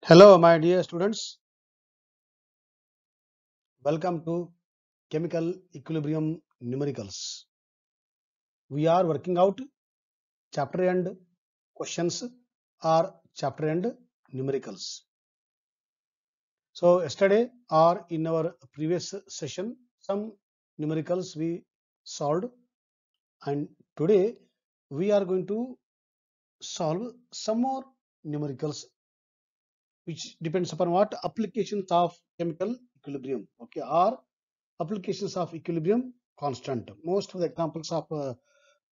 Hello, my dear students. Welcome to Chemical Equilibrium Numericals. We are working out chapter end questions or chapter end numericals. So, yesterday or in our previous session, some numericals we solved, and today we are going to solve some more numericals, which depends upon what applications of chemical equilibrium. Okay, or applications of equilibrium constant. Most of the examples of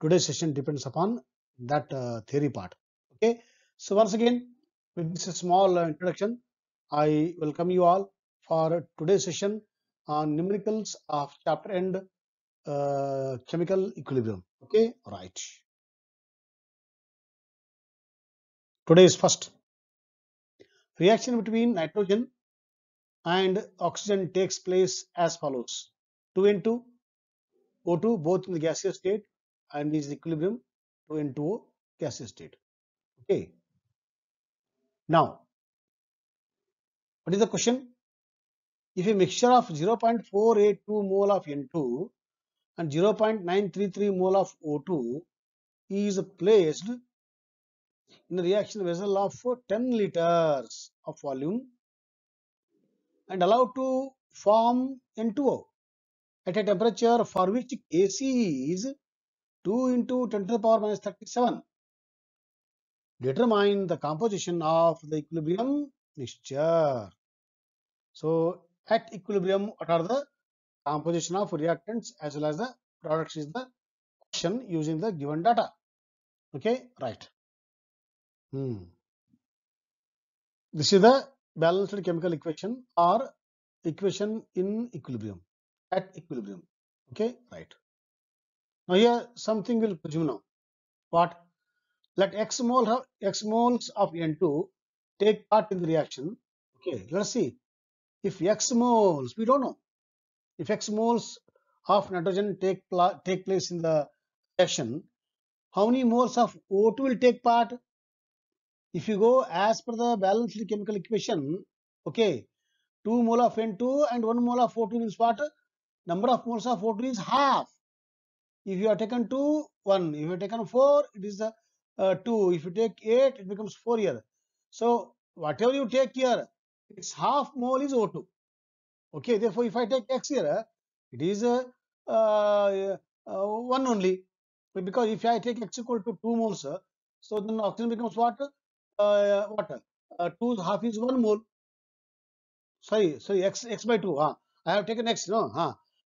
today's session depends upon that theory part. Okay, so once again, with this small introduction, I welcome you all for today's session on numericals of chapter end chemical equilibrium. Okay, right. Today is first reaction between nitrogen and oxygen takes place as follows: 2N2 O2 both in the gaseous state and is equilibrium to N2O gaseous state. Okay. Now, what is the question? If a mixture of 0.482 mole of N2 and 0.933 mole of O2 is placed in a reaction vessel of 10 liters of volume and allowed to form N2O at a temperature for which Kc is 2 into 10 to the power minus 37. Determine the composition of the equilibrium mixture. So, at equilibrium, what are the composition of reactants as well as the products is the question using the given data. Okay, right. This is the balanced chemical equation or equation in equilibrium, at equilibrium. Okay, right. Now here something will presume now. What? Let x moles of N2 take part in the reaction. Okay, let's see. If x moles, we don't know. If x moles of nitrogen take place in the reaction, how many moles of O2 will take part? If you go as per the balanced chemical equation, okay, 2 mole of N2 and 1 mole of O2 means what? Number of moles of O2 is half. If you have taken 2, 1. If you have taken 4, it is 2. If you take 8, it becomes 4 here. So, whatever you take here, its half mole is O2. Okay, therefore, if I take x here, it is 1 only. Because if I take x equal to 2 moles, so then oxygen becomes what? 2 half is 1 mole. Sorry, x by 2. I have taken x, no?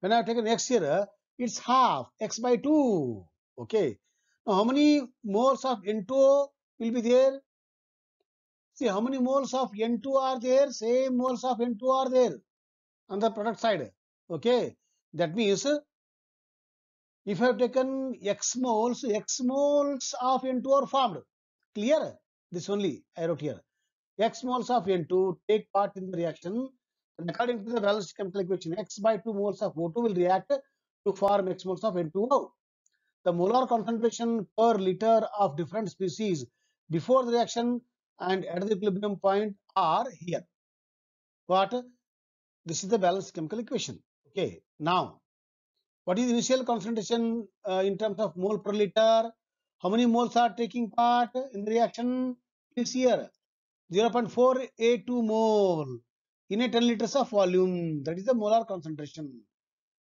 When I have taken x here, it's half x by 2. Okay. Now, how many moles of N2O will be there? See, how many moles of N2 are there? Same moles of N2 are there on the product side. Okay. That means if I have taken x moles of N2 are formed. Clear? This only I wrote here. X moles of N2 take part in the reaction, and according to the balanced chemical equation, x by 2 moles of O2 will react to form x moles of N2O. The molar concentration per liter of different species before the reaction and at the equilibrium point are here. What? This is the balanced chemical equation. Okay. Now, what is the initial concentration in terms of mole per liter? How many moles are taking part in the reaction? Is here 0.482 mole in a 10 liters of volume. That is the molar concentration.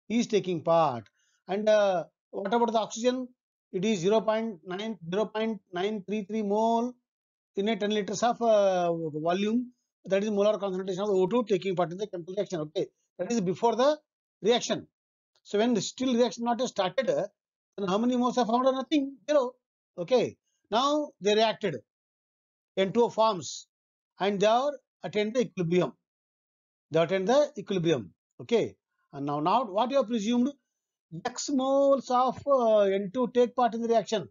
He is taking part. And what about the oxygen? It is 0.933 mole in a 10 liters of volume. That is molar concentration of O2 taking part in the chemical reaction. Okay, that is before the reaction. So when the still reaction not started, then how many moles are found? Nothing, 0. Okay, now they reacted. N2O forms and they are attain the equilibrium. They attain the equilibrium. Okay, and now what you have presumed? X moles of N2 take part in the reaction.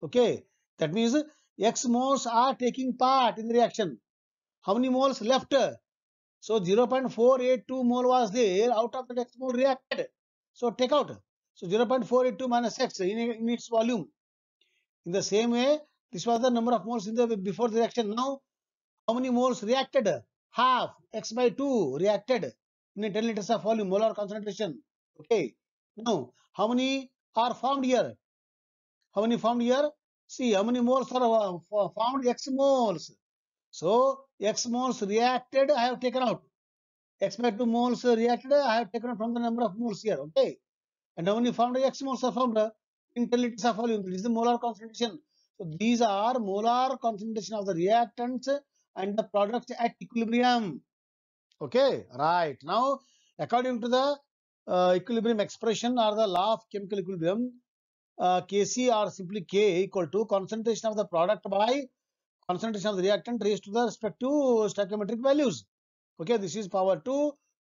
Okay, that means X moles are taking part in the reaction. How many moles left? So 0.482 mole was there. Out of that, X mole reacted. So take out. So 0.482 minus X in its volume. In the same way, this was the number of moles in the before the reaction. Now How many moles reacted? Half. X by 2 reacted in 10 liters of volume, molar concentration. Okay. Now, how many are formed here? How many formed here? See, how many moles are formed? X moles. So, X moles reacted, I have taken out. X by 2 moles reacted, I have taken out from the number of moles here. Okay. And how many formed? X moles are formed in 10 liters of volume. This is the molar concentration. So, these are molar concentration of the reactants and the products at equilibrium. Okay, right. Now, according to the equilibrium expression or the law of chemical equilibrium, Kc or simply K equal to concentration of the product by concentration of the reactant raised to the respective stoichiometric values. Okay, this is power 2,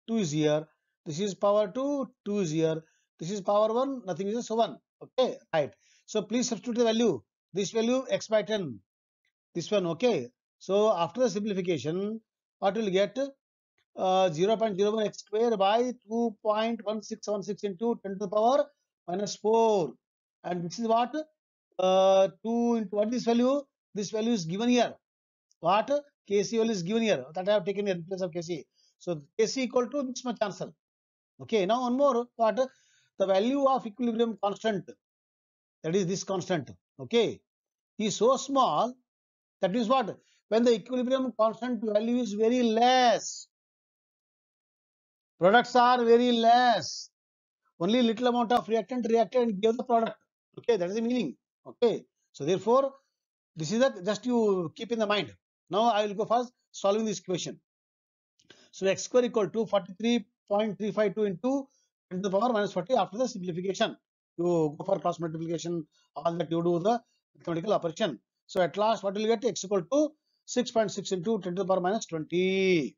2 is here. This is power 2, 2 is here. This is power 1, nothing is so 1. Okay, right. So please substitute the value. This value x by 10. This one, okay. So after the simplification, what will get? 0.01 x square by 2.1616 into 10 to the power minus 4. And this is what? 2 into what is value? This value is given here. What? Kc value is given here. That I have taken in place of Kc. So Kc equal to this much answer. Okay. Now one more. What? The value of equilibrium constant. That is this constant. Okay. Is so small. That is what? When the equilibrium constant value is very less. Products are very less. Only little amount of reactant reacted and give the product. Okay, that is the meaning. Okay, so therefore, this is a just you keep in the mind. Now I will go first solving this equation. So x square equal to 43.352 into 10 to the power minus 40 after the simplification. You go for cross multiplication, all that you do the mathematical operation. So at last, what will you get? X equal to 6.6 into 10 to the power minus 20.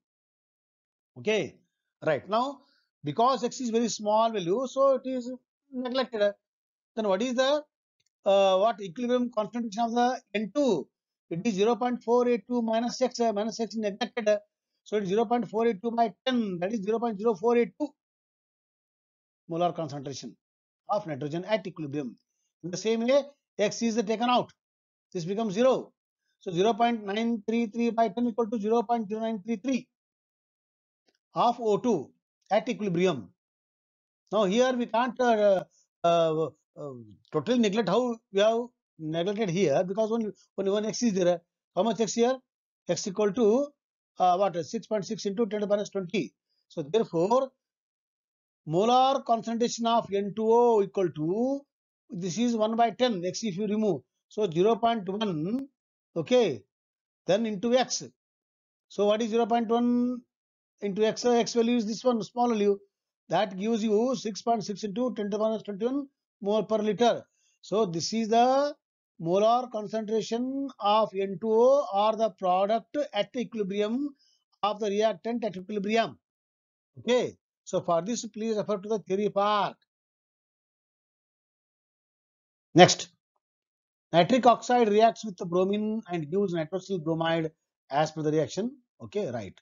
Okay, right. Now, because x is very small value, so it is neglected. Then what is the what equilibrium concentration of the N2? It is 0.482 minus x is neglected. So it is 0.482 by 10, that is 0.0482 molar concentration of nitrogen at equilibrium. In the same way, x is taken out. This becomes 0. So 0.933 by 10 equal to 0.0933 of O2 at equilibrium. Now here we can't uh, totally neglect how we have neglected here, because only one x is there. How much x here? X equal to what? 6.6 into 10 to the minus 20. So therefore, molar concentration of N2O equal to, this is 1 by 10. X if you remove, so 0.1. Okay, then into x. So what is 0.1 into x? X value is this one, small value. That gives you 6.6 into 10 to the minus 21 mole per liter. So this is the molar concentration of N2O or the product at equilibrium of the reactant at equilibrium. Okay. So for this, please refer to the theory part. Next, nitric oxide reacts with the bromine and gives nitrosyl bromide as per the reaction. Okay, right.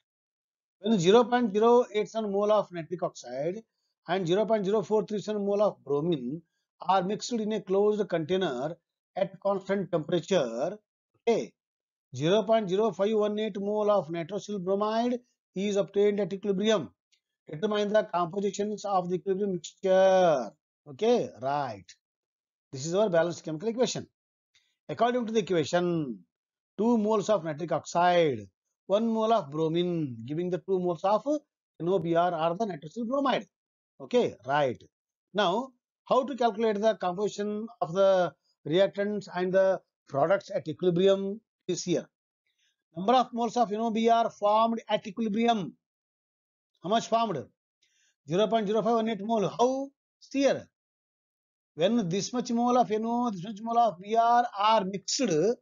When 0.087 mole of nitric oxide and 0.0437 mole of bromine are mixed in a closed container at constant temperature, okay, 0.0518 mole of nitrosyl bromide is obtained at equilibrium. Determine the compositions of the equilibrium mixture. Okay, right. This is our balanced chemical equation. According to the equation, 2 moles of nitric oxide, 1 mole of bromine, giving the 2 moles of NOBr or the nitrosyl bromide. Okay, right. Now, how to calculate the composition of the reactants and the products at equilibrium is here. Number of moles of NOBr formed at equilibrium. How much formed? 0.0518 mole. How? See here. When this much mole of NO, this much mole of Br are mixed in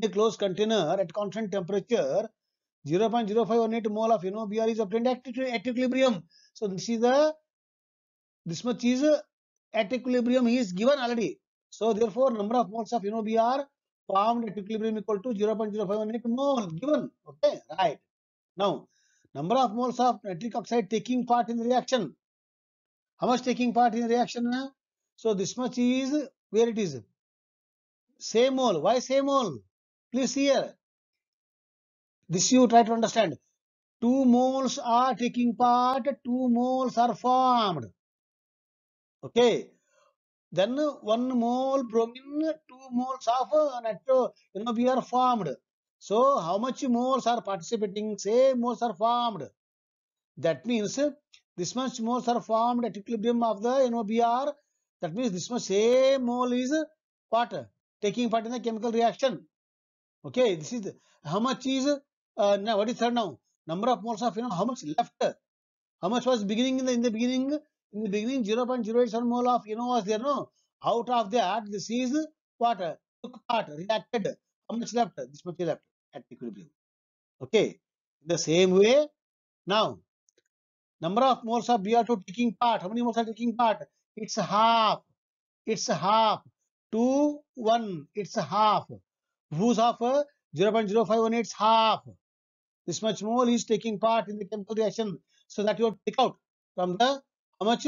a closed container at constant temperature, 0.0518 mole of NOBr is obtained at equilibrium. So this is this much is at equilibrium is given already. So therefore, number of moles of NOBr formed at equilibrium equal to 0.0518 mole given. Okay, right. Now, number of moles of nitric oxide taking part in the reaction. How much taking part in the reaction? So this much is where it is. Same mole. Why same mole? Please see here. This you try to understand. 2 moles are taking part, 2 moles are formed. Okay. Then 1 mole bromine, 2 moles of we are formed. So how much moles are participating? Same moles are formed. That means this much moles are formed at equilibrium of the NOBr. That means this much same mole is what? Taking part in the chemical reaction. Okay, this is how much is now what is third now? Number of moles of how much left? How much was beginning in the beginning? In the beginning, 0.087 mole of was there, no? Out of that, this is what? Took part, reacted. How much left? This much left at equilibrium. Okay. In the same way, now, number of moles of Br2 taking part. How many moles are taking part? It's half. It's half. 2, 1. It's half. Whose half? 0.0518 is half. This much mole is taking part in the chemical reaction. So that you have to take out from the how much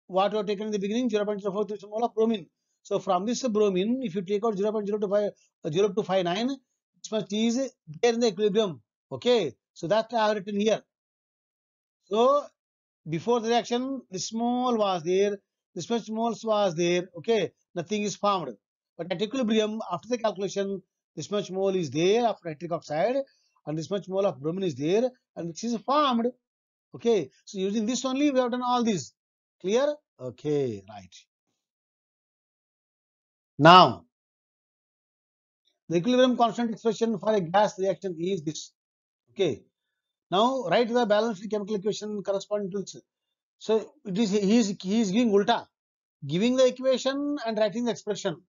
what you have taken in the beginning 0.043 mole of bromine. So from this bromine, if you take out 0.0259, this much is there in the equilibrium. Okay, so that I have written here. So before the reaction, this mole was there, this much moles was there. Okay, nothing is formed. But at equilibrium, after the calculation, this much mole is there of nitric oxide, and this much mole of bromine is there, and which is formed. Okay, so using this only, we have done all these. Clear? Okay, right. Now, the equilibrium constant expression for a gas reaction is this. Okay. Now, write the balanced chemical equation corresponding to this. So, it is he is giving ulta, giving the equation and writing the expression.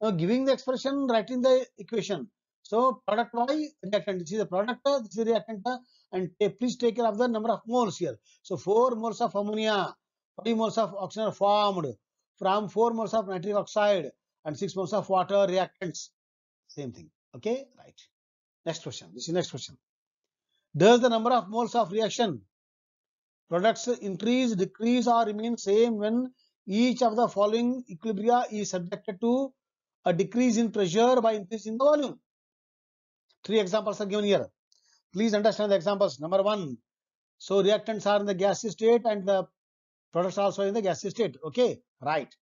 Now, giving the expression, writing the equation. So, product Y, reactant. This is the product, this is the reactant, and please take care of the number of moles here. So, 4 moles of ammonia, 5 moles of oxygen are formed from 4 moles of nitric oxide and 6 moles of water reactants. Same thing. Okay, right. Next question. This is next question. Does the number of moles of reaction products increase, decrease, or remain same when each of the following equilibria is subjected to a decrease in pressure by increase in the volume? 3 examples are given here. Please understand the examples. Number 1. So reactants are in the gaseous state and the products are also in the gaseous state. Okay, right.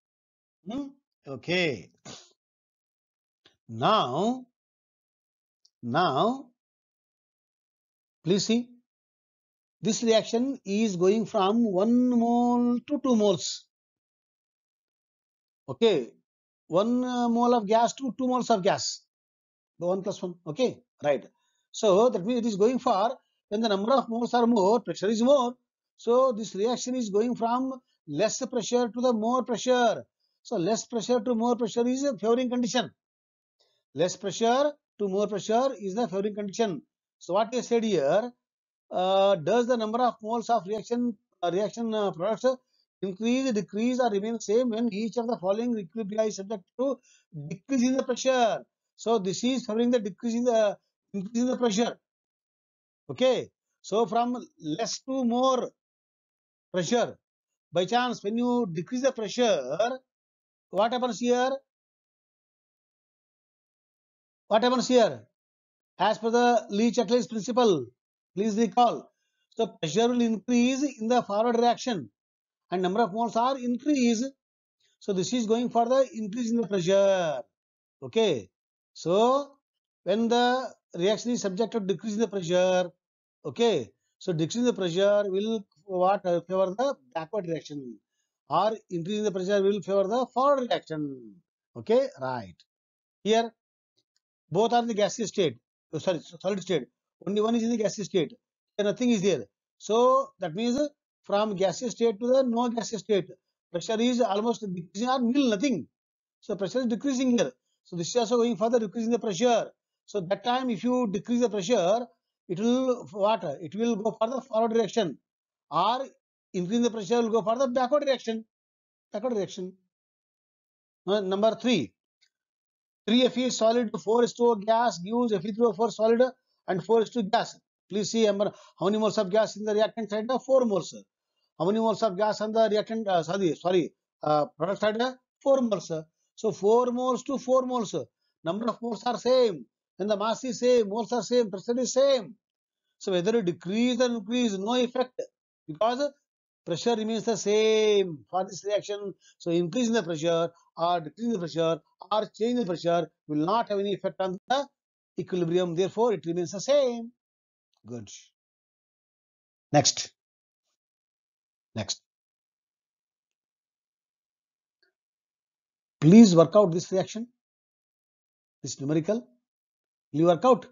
Okay. Now, please see. This reaction is going from 1 mole to 2 moles. Okay, 1 mole of gas to 2 moles of gas. The 1 plus 1. Okay, right. So that means it is going for when the number of moles are more, pressure is more. So this reaction is going from less pressure to the more pressure. So less pressure to more pressure is a favoring condition. Less pressure to more pressure is the favoring condition. So what I said here, does the number of moles of reaction products increase, decrease, or remain same when each of the following equilibria is subject to decrease in the pressure? So this is favoring the decrease in the increase in the pressure. Okay. So from less to more pressure, by chance when you decrease the pressure, what happens here? What happens here? As per the Lee-Chatelet's principle, please recall. So pressure will increase in the forward reaction and number of moles are increased. So this is going for the increase in the pressure. Okay. So when the reaction is subject to decrease in the pressure, okay. So decrease in the pressure will what favor the backward reaction, or increase in the pressure will favor the forward reaction. Okay, right. Here both are in the gaseous state. Oh, sorry, solid state. Only one is in the gaseous state. Here nothing is there. So that means from gaseous state to the no gaseous state, pressure is almost decreasing or nil, nothing. So pressure is decreasing here. So this is also going further decreasing the pressure. So that time if you decrease the pressure, it will what? It will go for the forward direction, or increase the pressure will go for the backward direction. Backward direction. Number 3. 3Fe is solid, 4H2O gas gives Fe3O4 solid and 4H2 gas. Please see how many moles of gas in the reactant side? 4 moles. How many moles of gas on the reactant? Product side? 4 moles. So 4 moles to 4 moles. Number of moles are same. When the mass is same, moles are same, pressure is same. So whether you decrease or increase, no effect, because pressure remains the same for this reaction. So increasing the pressure or decreasing the pressure or changing the pressure will not have any effect on the equilibrium. Therefore, it remains the same. Good. Next. Next. Please work out this reaction, this numerical. Will you work out?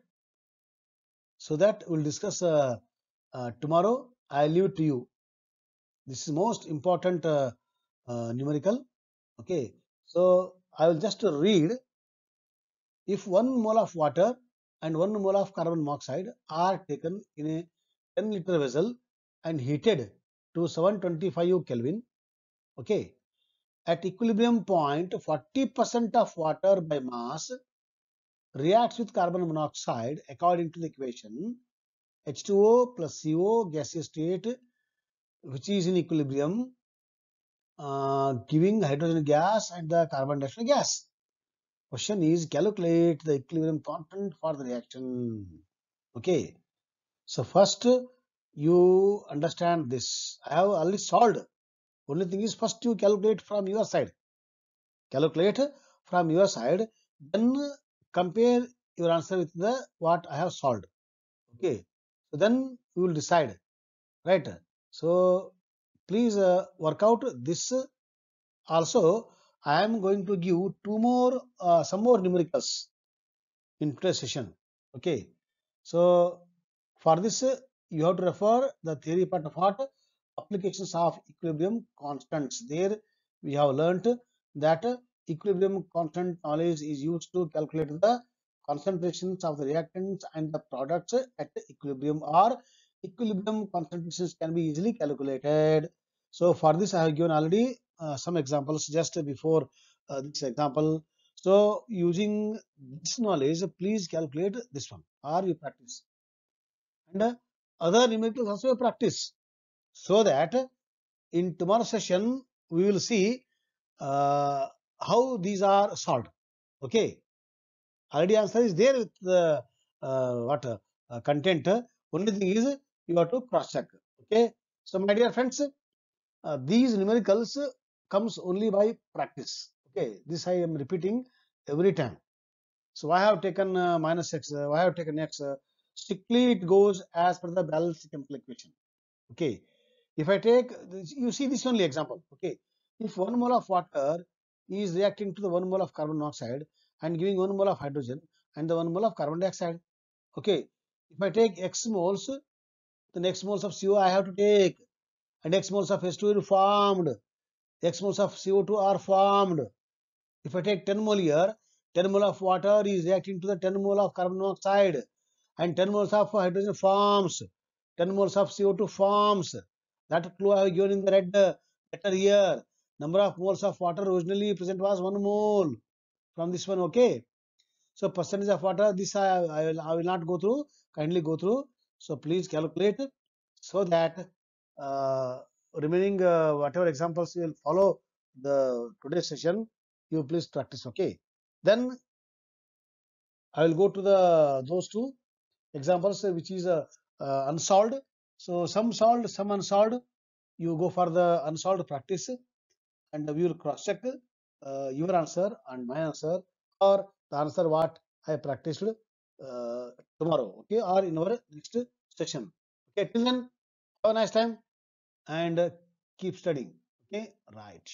So that we'll discuss tomorrow. I leave it to you. This is most important numerical. Okay. So I will just read. If 1 mole of water and 1 mole of carbon monoxide are taken in a 10-liter vessel and heated to 725 Kelvin, okay, at equilibrium point, 40% of water by mass reacts with carbon monoxide according to the equation H2O plus CO gaseous state, which is in equilibrium, giving hydrogen gas and the carbon dioxide gas. Question is, calculate the equilibrium constant for the reaction. Okay. So first you understand this. I have already solved. Only thing is, first you calculate from your side. Calculate from your side, then compare your answer with the what I have solved. Okay. So then you will decide, right? So please work out this. Also, I am going to give some more numericals in today's session. Okay. So for this, you have to refer the theory part of what applications of equilibrium constants. There we have learnt that equilibrium constant knowledge is used to calculate the concentrations of the reactants and the products at equilibrium, or equilibrium concentrations can be easily calculated. So for this, I have given already some examples just before this example. So using this knowledge, please calculate this one or you practice. And other numericals also you practice, so that in tomorrow's session we will see uh, how these are solved. Okay. Already answer is there with the what content. Only thing is you have to cross check. Okay. So my dear friends, these numericals comes only by practice. Okay. This I am repeating every time. So I have taken minus x, I have taken x. Strictly it goes as per the balanced chemical equation. Okay. If I take, you see this only example. Okay. If 1 mole of water is reacting to the 1 mole of carbon monoxide and giving 1 mole of hydrogen and the 1 mole of carbon dioxide. Okay. If I take x moles, then x moles of CO I have to take, and x moles of H2 will formed, x moles of CO2 are formed. If I take 10 mole here, 10 mole of water is reacting to the 10 mole of carbon monoxide and 10 moles of hydrogen forms, 10 moles of CO2 forms. That clue I have given in the red letter here. Number of moles of water originally present was 1 mole from this one. Okay. So percentage of water, this I will not go through. Kindly go through. So please calculate, so that remaining whatever examples you will follow the today's session, you please practice. Okay. Then I will go to the those two examples which is unsolved. So some solved, some unsolved. You go for the unsolved practice, and we will cross check your answer and my answer, or the answer what I practiced tomorrow. Okay, or in our next session. Okay, till then, have a nice time and keep studying. Okay, right.